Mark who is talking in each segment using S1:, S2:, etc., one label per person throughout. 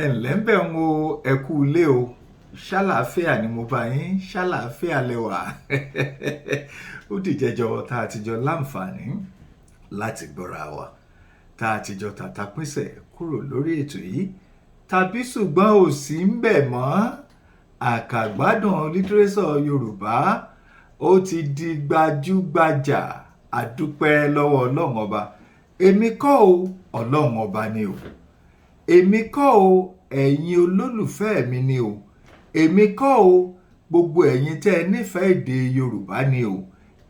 S1: ẹ̀ǹlẹ́ ń bẹ̀ ń wo ẹ̀kú ilé o ṣàlàáfíà ni mo bá yín ṣàlàáfíà lẹ́wà ó dìjẹjọ tá a ti jọ láǹfààní láti gbọ́ra wa tá a ti jọ tàtàpínsẹ̀ kúrò lórí ètò yìí tàbí ṣùgbọ́n ò sí ń bẹ̀ mọ́ àkàgbádùn lítírésọ̀ Yorùbá ó ti di gbajúgbajà àdúpẹ́ lọ́wọ́ Ọlọ́run ọba èmi kọ́ o Ọlọ́run ọba ni o èmi kọ́ o ẹ̀yin olólùfẹ́ mi ni o èmi kọ́ o gbogbo ẹ̀yin tẹ́ ẹ nífẹ̀ẹ́ èdè Yorùbá ni o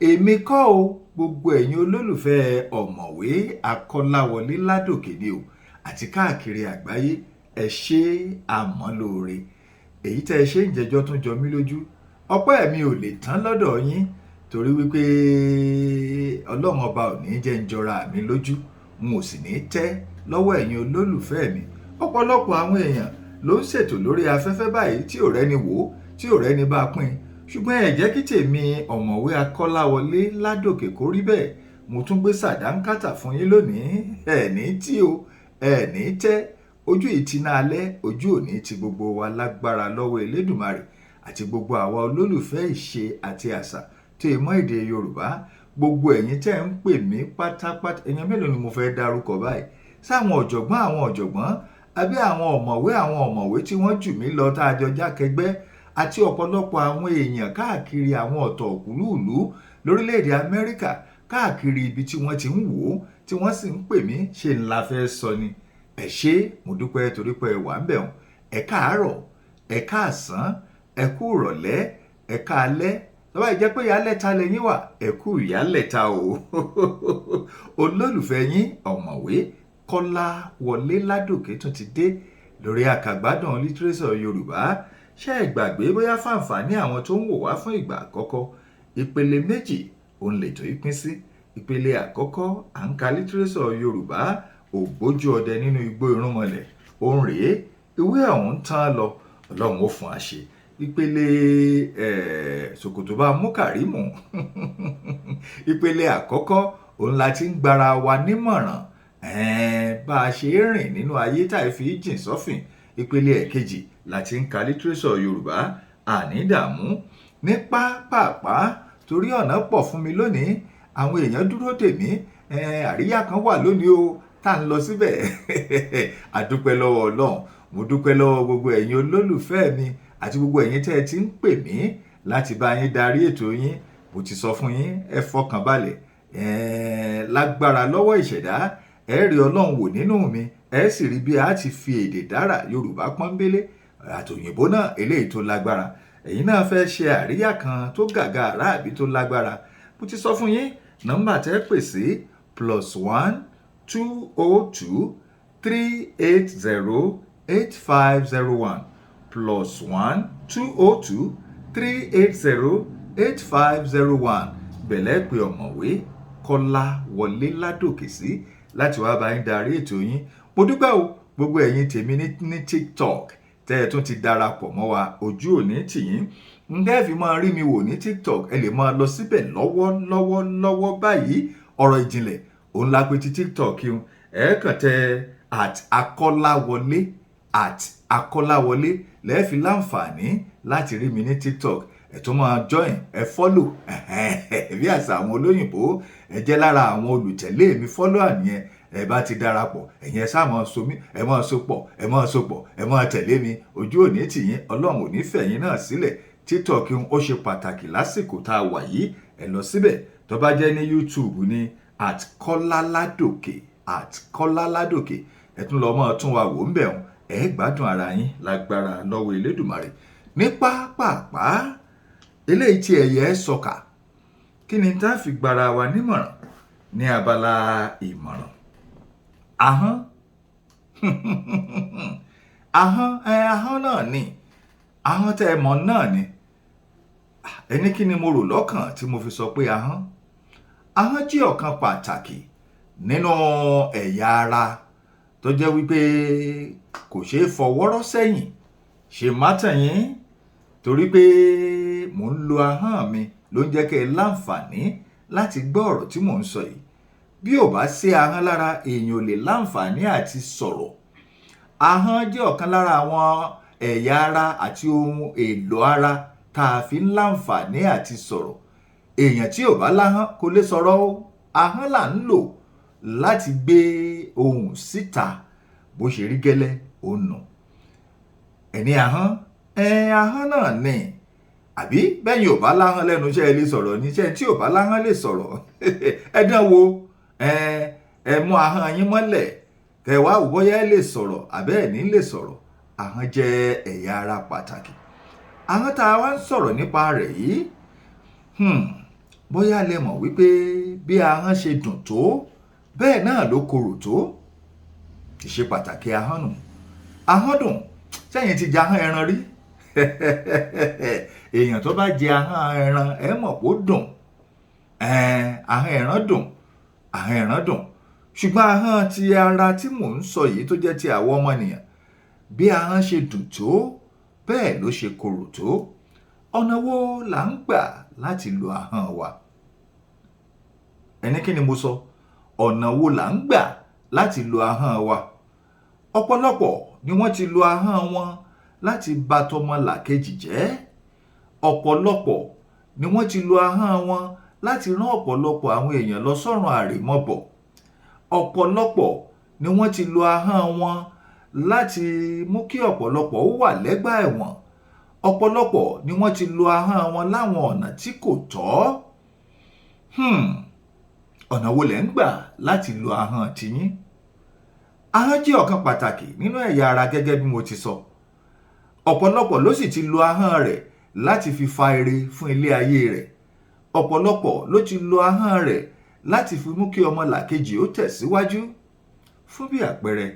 S1: èmi kọ́ o gbogbo ẹ̀yin olólùfẹ́ ọ̀mọ̀wé Akọ́láwọlé Ládòkè ni o àti káàkiri àgbáyé ẹ ṣé àmọ́lóore èyí tẹ́ ẹ ṣe ń jẹjọ́ tún jọ mí lójú ọpẹ́ mi ò lè tán lọ́dọ̀ yín torí wípé Ọlọ́run ọba ò ní jẹ́ ń jọra mi lójú n ò sì ní tẹ́ lọ́wọ́ ẹ̀yin olólùfẹ́ mi ọ̀pọ̀lọpọ̀ àwọn èèyàn ló ń ṣètò lórí afẹ́fẹ́ báyìí tí ò rẹ́ni wò ó tí ò rẹ́ni bá pín ṣùgbọ́n ẹ jẹ́ kí tèmi ọ̀mọ̀wé Akọ́láwọlé Ládòkè kó rí bẹ́ẹ̀ mo tún gbé sàdánkátà fún yín lónìí ẹ̀ní tí o ẹ̀ní tẹ́ ojú ìtìná alẹ́ ojú òní ti gbogbo wa lágbára lọ́wọ́ Elédùmarè àti gbogbo àwa olólùfẹ́ ìṣe àti àṣà tó ìmọ̀ èdè Yorùbá gbogbo ẹ̀yin tẹ́ ń pè mí pátápátá èèyàn mélòó ni mo fẹ́ dárúkọ báyìí sáwọn ọ̀jọ̀gbọ́n àbí àwọn ọ̀mọ̀wé tí wọ́n jù mí lọ tá a jọ jákẹgbẹ́ àti ọ̀pọ̀lọpọ̀ àwọn èèyàn káàkiri àwọn ọ̀tọ̀ òkúlùlú lórílẹ̀‐èdè Amẹ́ríkà káàkiri ibi tí wọ́n ti ń wò ó tí wọ́n sì ń pè mí ṣe ńlá fẹ́ sọ ni ẹ ṣé mo dúpẹ́ torí pé ẹ wà ń bẹ̀ wọ́n ẹ káàárọ̀ ẹ káàsán ẹ kú ìrọ̀lẹ́ ẹ káalẹ́ lọ́wọ́ ìjẹ́ pé ìyálẹ̀ta lẹ́yìn wà ẹ kú ìyálẹ̀ta o olólùfẹ́ yín ọ̀mọ̀wé Kọ́láwọlé Ládòkè tún ti dé lórí àkàgbádùn lítírésọ̀ Yorùbá ṣé ẹ gbàgbé bóyá fàǹfààní àwọn tó ń wò wá fún ìgbà àkọ́kọ́ ìpele méjì òun lètò ìpín sí ìpele àkọ́kọ́ à ń ka lítírésọ̀ Yorùbá ògbójú ọdẹ nínú igbó irúnmọlẹ̀ òun rèé ìwé ọ̀hún tán lọ Ọlọ́run ó fún àṣẹ ìpele ṣòkòtò bá mú Kàrímù ìpele àkọ́kọ́ òun la ti ń gbára wa nímọ̀ràn bá a ṣe rìn nínú ayé táì fi jìn sọ́fìn ìpele ẹ̀kejì láti ń ka lítírésọ̀ Yorùbá ànídàmú ní pápápá torí ọ̀nà pọ̀ fún mi lónìí àwọn èèyàn dúró dè mí àríyá kan wà lónìí o tá à ń lọ síbẹ̀ àdúpẹ́ lọ́wọ́ Ọlọ́run mo dúpẹ́ lọ́wọ́ gbogbo ẹ̀yin olólùfẹ́ mi àti gbogbo ẹ̀yin tẹ́ ẹ ti ń pè mí láti bá yín darí ètò yín mo ti sọ fún yín ẹ fọkàn balẹ̀ lágbára lọ́wọ́ ìṣẹ̀dá ẹ rí Ọlọ́run wò nínú mi ẹ sì rí bí a ti fi èdè dára Yorùbá pọ́nbélé àtòyìnbó náà eléyìí tó lágbára ẹ̀yin náà fẹ́ ṣe àríyá kan tó gàgà àrà àbí tó lágbára mo ti sọ fún yín nọ́mbà tẹ́ pè sí +1 202 380 8501 +1 202 380 8501 bẹ̀lẹ́ pé ọ̀mọ̀wé Kọ́láwọlé Ládòkè sí láti wá bá yín darí ètò yín mo dúpẹ́ o gbogbo ẹ̀yin tèmi ní TikTok tẹ́ ẹ tún ti darapọ̀ mọ́ wa ojú òní tìyín ǹdẹ́ fi máa rí mi wò ní TikTok ẹ lè máa lọ síbẹ̀ lọ́wọ́ báyìí ọ̀rọ̀ ìjìnlẹ̀ òun la pè ti TikTok yìí ẹ kàn tẹ @Akọ́láwọlé lẹ́ẹ̀fi láǹfààní láti rí mi ní TikTok ẹ tún máa join ẹ follow bí àṣà àwọn olóyìnbó ẹ jẹ́ lára àwọn olùtẹ̀lé mi follower nìyẹn ẹ bá ti darapọ̀ ẹ̀yin ẹ sáà máa so mí ẹ máa so pọ̀ ẹ máa tẹ̀lé mi ojú òní tìyín Ọlọ́run ò ní fẹ̀yìn náà sílẹ̀ TikTok ó ṣe pàtàkì lásìkò tá a wà yìí ẹ lọ síbẹ̀ tó bá jẹ́ ní YouTube ní @Kọ́láládòkè ẹ tún lọ máa tún wa wò ń bẹ̀ wọ́n ẹ gbádùn ara yín lágbára lọ́wọ́ Elédùmarè ní pápápá eléyìí tí ẹ̀yẹ sọkà kí ni tá a fi gbára wa nímọ̀ràn ní abala ìmọ̀ràn ahọ́n ahọ́n náà ni ahọ́n tẹ́ ẹ mọ̀ náà ni ẹni kí ni mo rò lọ́kàn tí mo fi sọ pé ahọ́n jẹ́ ọ̀kan pàtàkì nínú ẹ̀yà ara tó jẹ́ wípé kò ṣeé fọwọ́rọ́ sẹ́yìn ṣe má tàn yín torí pé mò ń lo ahọ́n mi ló ń jẹ́ kẹ́ ẹ láǹfààní láti gbọ́ ọ̀rọ̀ tí mò ń sọ yìí bí ò bá sí ahọ́n lára èèyàn ò lè láǹfààní àti sọ̀rọ̀ ahọ́n jẹ́ ọ̀kan lára àwọn ẹ̀yà ara àti ohun èlò ara tá a fi ń láǹfààní àti sọ̀rọ̀. Èèyàn tí ò bá láhọ́n kò lè sọ̀rọ̀ o. Ahọ́n là ń lò láti gbé ohùn síta bó ṣe rí gẹ́lẹ́ òun nù. Ẹni ahọ́n ahọ́n náà ni. Àbí bẹ́yìn ò bá láhọ́n lẹ́nu iṣẹ́ lè sọ̀rọ̀ ní iṣẹ́ tí ò bá láhọ́n lè sọ̀rọ̀. Ẹ dán wò, ẹ mú ahọ́n yín mọ́lẹ̀ kẹ́ wá wò bóyá ẹ lè sọ̀rọ̀ àbẹ́ ẹ̀ ní lè sọ̀rọ̀. Ahọ́n jẹ́ ẹ̀yà ara pàtàkì. Ahọ́n tá a wá ń sọ̀rọ̀ nípa rẹ̀ yìí, bóyá lẹ mọ̀ wípé bí ahọ́n ṣe dùn tó bẹ́ẹ̀ náà ló korò tó. Ìṣe pàtàkì ahọ́n nù. Ahọ́n dùn, sẹ́yìn ti jẹ ahọ́n ẹran rí? Èèyàn tó bá jẹ ahọ́n ẹran ẹ mọ̀ pé ó dùn. Ahọ́n ẹran dùn, ahọ́n ẹran dùn. Ṣùgbọ́n ahọ́n ti ara tí mò ń sọ yìí tó jẹ́ ti àwọn ọmọnìyàn, bí ahọ́n ṣe dùn tó bẹ́ẹ̀ ló ṣe korò tó. Ọ̀nà wo là ń gbà láti lo ahọ́n wa? Ẹni kí ni mo sọ? Ọ̀nà wo là ń gbà láti lo ahọ́n wa? Ọ̀pọ̀lọpọ̀ ni wọ́n ti lo ahọ́n wọn láti bà tọmọlàkejì jẹ́. Ọ̀pọ̀lọpọ̀ ni wọ́n ti lo ahọ́n wọn láti rán ọ̀pọ̀lọpọ̀ àwọn èèyàn lọ sọ́run àrèmabọ̀. Ọ̀pọ̀lọpọ̀ ni wọ́n ti lo ahọ́n wọn láti mú kí ọ̀pọ̀lọpọ̀ ó wà lẹ́gbà ẹ̀wọ̀n. Ọ̀pọ̀lọpọ̀ ni wọ́n ti lo ahọ́n wọn láwọn ọ̀nà tí kò tọ́. Ọ̀nà wo lẹ̀ ń gbà láti lo ahọ́n tiyín? Ahọ́n jẹ́ ọ̀kan pàtàkì nínú ẹ̀yà ara gẹ́gẹ́ bí mo ti sọ. Ọ̀pọ̀lọpọ̀ ló sì ti lo ahọ́n rẹ̀ láti fi fa ire fún ilé ayé rẹ̀. Ọ̀pọ̀lọpọ̀ ló ti lo ahọ́n rẹ̀ láti fi mú kí ọmọlàkejì ó tẹ̀síwájú. Fún bí àpẹẹrẹ,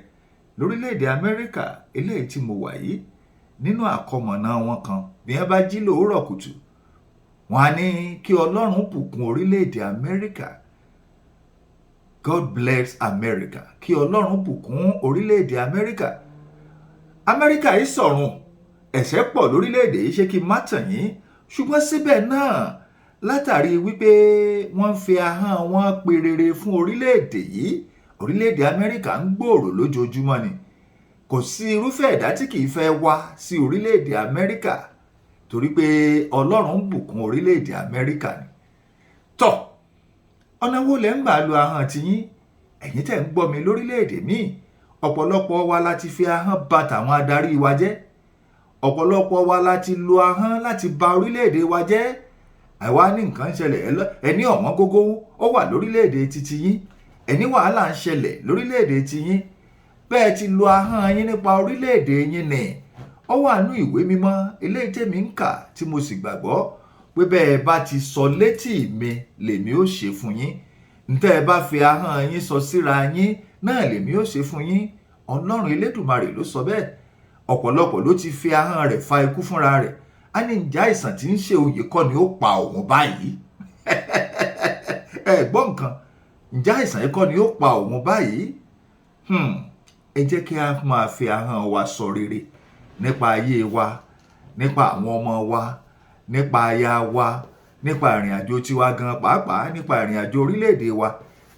S1: lórílẹ̀‐èdè Amẹ́ríkà eléyìí tí mo wà yìí, nínú àkọmọ̀nà wọn kan bí wọ́n bá jí lòórọ̀ kùtù, wọ́n á ní kí Ọlọ́run bùkún orílẹ̀‐èdè Amẹ́ríkà. God bless America. Kí Ọlọ́run bùkún orílẹ̀‐èdè Amẹ́ríkà. Amẹ́ríkà yìí sọ̀rùn, ẹ̀ṣẹ̀ pọ̀ lórílẹ̀‐èdè yìí, ṣé kí n má tàn yín? Ṣùgbọ́n síbẹ̀ náà, látàrí wípé wọ́n ń fi ahọ́n wọn pe rere fún orílẹ̀‐èdè yìí, orílẹ̀‐èdè Amẹ́ríkà ń gbòòrò lójoojúmọ́ ni. Kò sí irúfẹ́ ẹ̀dá tí kìí fẹ́ wá sí orílẹ̀‐èdè Amẹ́ríkà torí pé Ọlọ́run ń bùkún orílẹ̀‐èdè Amẹ́ríkà ni. Tọ́, ọ̀nà wo lẹ̀ ń gbà lo ahọ́n tiyín? Ẹ̀yin tẹ́ ń gbọ́ mi lórílẹ̀‐èdè míì, ọ̀pọ̀lọpọ̀ wa láti fi ahọ́n bà tàwọn adarí wa jẹ́. Ọ̀pọ̀lọpọ̀ wa láti lo ahọ́n láti bà orílẹ̀‐èdè wa jẹ́. Àwa ní nǹkan ń ṣẹlẹ̀, ẹni ọ̀wọ́n gógó ó wà lórílẹ̀‐èdè titi yín, ẹni wàhálà ń ṣẹlẹ̀ lórílẹ̀‐èdè tiyín. Bẹ́ẹ̀ ti lo ahọ́n yín nípa orílẹ̀‐èdè yín ni. Ó wà nínú ìwé mímọ́ eléyìí tèmi ń kà tí mo sì gbàgbọ́ pé bẹ́ẹ̀ bá ti sọ létí mi lèmi ó ṣe fún yín. Ntẹ́ ẹ bá fi ahọ́n yín sọ síra yín náà lèmi ó ṣe fún yín. Ọlọ́run Elédùmarè ló sọ bẹ́ẹ̀. Ọ̀pọ̀lọpọ̀ ló ti fi ahọ́n rẹ̀ fa ikú fúnra rẹ̀. A ní ǹjẹ́ àìsàn tí ń ṣe òye kọ́ ni ó pa òun báyìí? Ẹ gbọ́ nǹkan, ǹjẹ́ àìsàn yìí kọ́ ni ó pa òun báyìí? Ẹ jẹ́ kí a máa fi ahọ́n wa sọ rere nípa ayé wa, nípa àwọn ọmọ wa, nípa aya wa, nípa ìrìn àjò tiwa gan pàápàá, nípa ìrìn àjò orílẹ̀-èdè wa.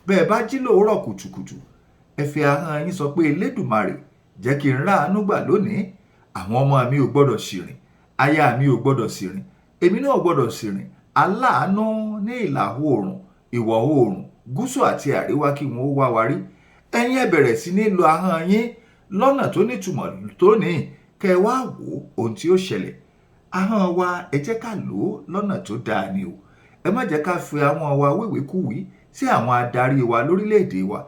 S1: Bẹ́ẹ̀ bá jí lòórọ̀ kùtùkùtù, ẹ fi ahọ́n yín sọ pé Elédùmarè jẹ́ kí n ráàánú gbà lónìí. Àwọn ọmọ mi ò gbọ́dọ̀ ṣìrìn, aya mi ò gbọ́dọ̀ ṣìrìn, èmi náà ò gbọ́dọ̀ ṣìrìn. Aláàánú ní ìlà oòrùn, ìwọ̀ oòrùn, gúúsù àti àríwá kí wọ́n ó wá wa rí. Ẹ̀yin ẹ bẹ̀rẹ̀ sí ní lo ahọ́n yín lọ́nà tó nítumọ̀ tóní, kẹ́ ẹ wá wò ohun tí ó ṣẹlẹ̀. Ahọ́n wa ẹ jẹ́ ká lò ó lọ́nà tó dáa ni o. Ẹ má jẹ́ ká fi ahọ́n wa wíwèékúwìí sí àwọn adarí wa lórílẹ̀‐èdè wa.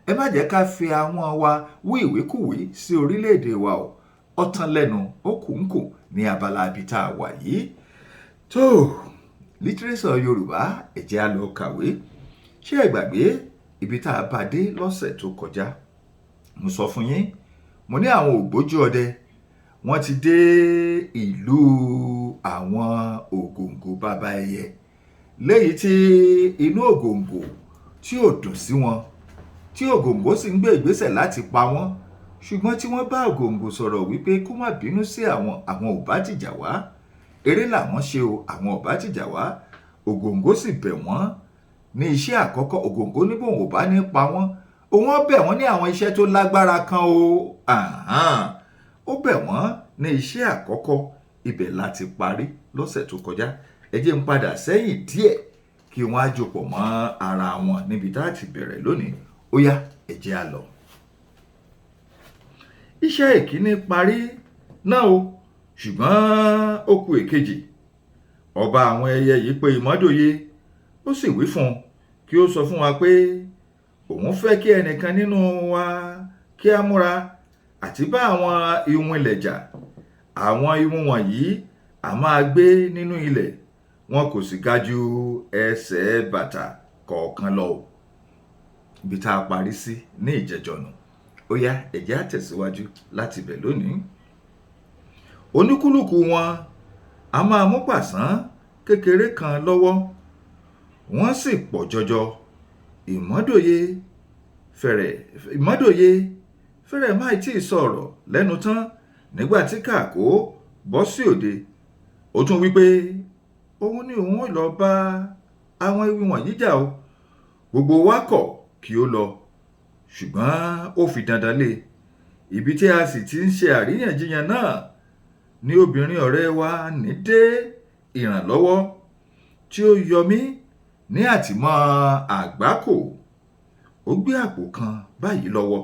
S1: Ẹ má jẹ́ ká fi ahọ́n wa wíwèékúwìí sí orílẹ̀‐èdè wa o. Ọ̀tán lẹ́nu ó kùnkù ní abala ibi tá a wà yìí. Tó lítírésọ̀ Yorùbá ẹ jẹ́ á lọ kàwé. Ṣé ẹ gbàgbé ibi tá a bá dé lọ́sẹ̀ tó kọjá? Mo sọ fún yín, mo ní àwọn ògbójú ọdẹ wọ́n ti dé ìlú àwọn Ògòǹgò bàbá ẹyẹ, léyìí tí inú Ògòǹgò tí ò dùn sí wọn, tí Ògòǹgò sì ń gbé ìgbésẹ̀ láti pa wọ́n. Ṣùgbọ́n tí wọ́n bá Ògòǹgò sọ̀rọ̀ wípé kó má bínú sí àwọn ò bá tìjà wá. Eré làwọn ṣe o, àwọn ò bá tìjà wá. Ògòǹgò sì bẹ̀ wọ́n ní iṣẹ́ àkọ́kọ́. Ògòǹgò ní bóun ò bá ní pa wọ́n, òun ó bẹ̀ wọ́n ní àwọn iṣẹ́ tó lágbára kan o. Ó bẹ̀ wọ́n ní iṣẹ́ àkọ́kọ́, ibẹ̀ láti parí lọ́sẹ̀ tó kọjá. Ẹ jẹ́ n padà sẹ́yìn díẹ̀ kí wọ́n á jọpọ̀ mọ́ ara wọn níbi tá a ti bẹ̀rẹ̀ lónìí. Ó yá, ẹ jẹ́ á lọ. Iṣẹ́ ìkíní parí náà o, ṣùgbọ́n ó kù èkejì. Ọba àwọn ẹyẹ yìí pè Ìmọ́dòye, ó sì wí fún un kí ó sọ fún wa pé òun fẹ́ kí ẹnìkan nínú wa kí á múra àti bá àwọn iwin ilẹ̀ jà. Àwọn iwin wọ̀nyí a máa gbé nínú ilẹ̀, wọn kò sì ga ju ẹsẹ̀ bàtà kọ̀ọ̀kan lọ. Ibi tá a parí sí ní ìjẹjọ nù. Ó yá, ẹ jẹ́ á tẹ̀síwájú láti bẹ̀ lónìí. Oníkúlùkù wọn a máa mú pàṣán kékeré kan lọ́wọ́, wọ́n sì pọ̀ jọjọ. Ìmọ́dòye fẹ́rẹ̀ máì tí ì sọ̀rọ̀ lẹ́nu tán nígbà tí Kàkó bọ́ sí òde. Ó tún wí pé òun ni òun ò lọ bá àwọn iwin wọ̀nyí jà o. Gbogbo wa kọ̀ kí ó lọ, ṣùgbọ́n ó fi dandan lé. Ibi tí a sì ti ń ṣe àríyànjiyàn náà ni obìnrin ọ̀rẹ́ wa ní dé ìrànlọ́wọ́ tí ó yọ mí ní àtìmọ́ àgbákò. Ó gbé àpò kan báyìí lọ́wọ́.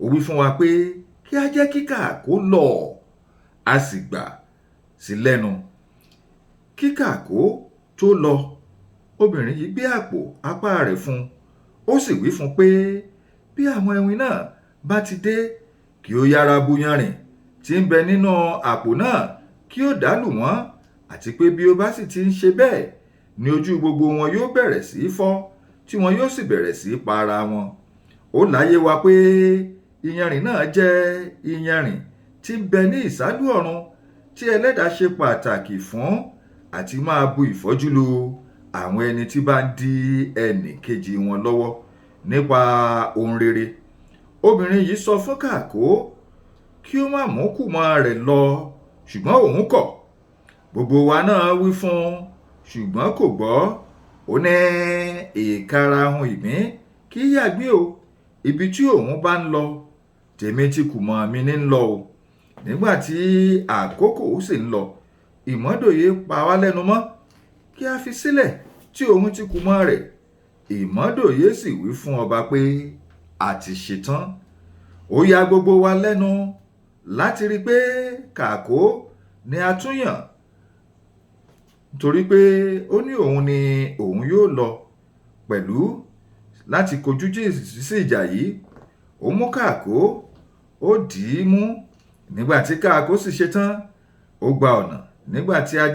S1: Ó wí fún wa pé kí a jẹ́ kí Kàkó lọ, a sì gbà sí lẹ́nu. Kí Kàkó tó lọ, obìnrin yìí gbé àpò apá rẹ̀ fún un. Ó sì wí fún un pé bí àwọn iwin náà bá ti dé, kí ó yára bu yanrìn tí ń bẹ nínú àpò náà kí ó dàlù wọ́n, àti pé bí ó bá sì ti ń ṣe bẹ́ẹ̀ ni ojú gbogbo wọn yóò bẹ̀rẹ̀ sí í fọ́, tí wọn yóò sì bẹ̀rẹ̀ sí í pa ara wọn. Ó láyé wa pé iyanrìn náà jẹ́ iyanrìn tí ń bẹ ní ìsálú ọ̀run, tí Ẹlẹ́dàá ṣe pàtàkì fún àti máa bu ìfọ́jú lu àwọn ẹni tí bá ń dí ẹnì kejì wọn lọ́wọ́ nípa ohun rere. Obìnrin yìí sọ fún Kàkó kí ó má mú kùmọ̀ rẹ̀ lọ, ṣùgbọ́n òun kọ̀. Gbogbo wa náà wí fún un, ṣùgbọ́n kò gbọ́. Ó ní ìkarahun ìgbín kì í yàgbé o. Ibi tí òun bá ń lọ, tèmi tí kùmọ̀ mi ní ń lọ o. Nígbà tí àkókò sì ń lọ, Ìmọ́dòye pa wá lẹ́nu mọ́ kí a fi sílẹ̀ tí òun ti kùmọ̀ rẹ̀. Ìmọ́dòye sì wí fún ọba pé a ti ṣetán. Ó ya gbogbo wa lẹ́nu láti rí pé Kàkó ni a tún yàn, nítorí pé ó ní òun ni òun yóò lọ pẹ̀lú láti kojú sí ìjà yìí. Ó mú Kàkó, ó dì í mú. Nígbà tí Kàkó sì ṣetán, ó gba ọ̀nà. Nígbà tí a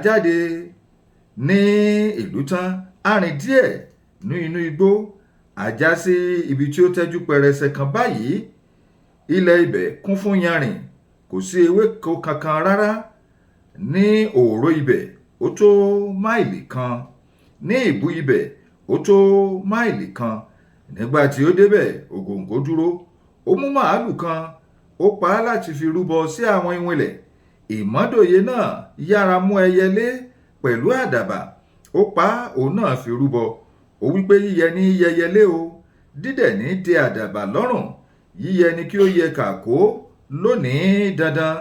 S1: jáde ní ìlú tán, a rìn díẹ̀ ní inú igbó, a já sí ibi tí ó tẹ́jú pẹrẹsẹ kan báyìí. Ilẹ̀ ibẹ̀ kún fún yanrìn, kò sí ewéko kankan rárá. Ní òòró ibẹ̀ ó tó máìlì kan, ní ìbú ibẹ̀ ó tó máìlì kan. Nígbà tí ó débẹ̀, ògòǹgò dúró. Ó mú màálù kan, ó pa á láti fi rúbọ sí àwọn iwin ilẹ̀. Ìmọ́dòye náà yára mú ẹyẹlé pẹ̀lú àdàbà, ó pa á, òun náà fi rúbọ. Ó wí pé yíyẹ ní yẹyẹlé o, dídẹ̀ ní dé àdàbà lọ́rùn. Yíyẹ ni kí ó yẹ Kàkó lónìí dandan.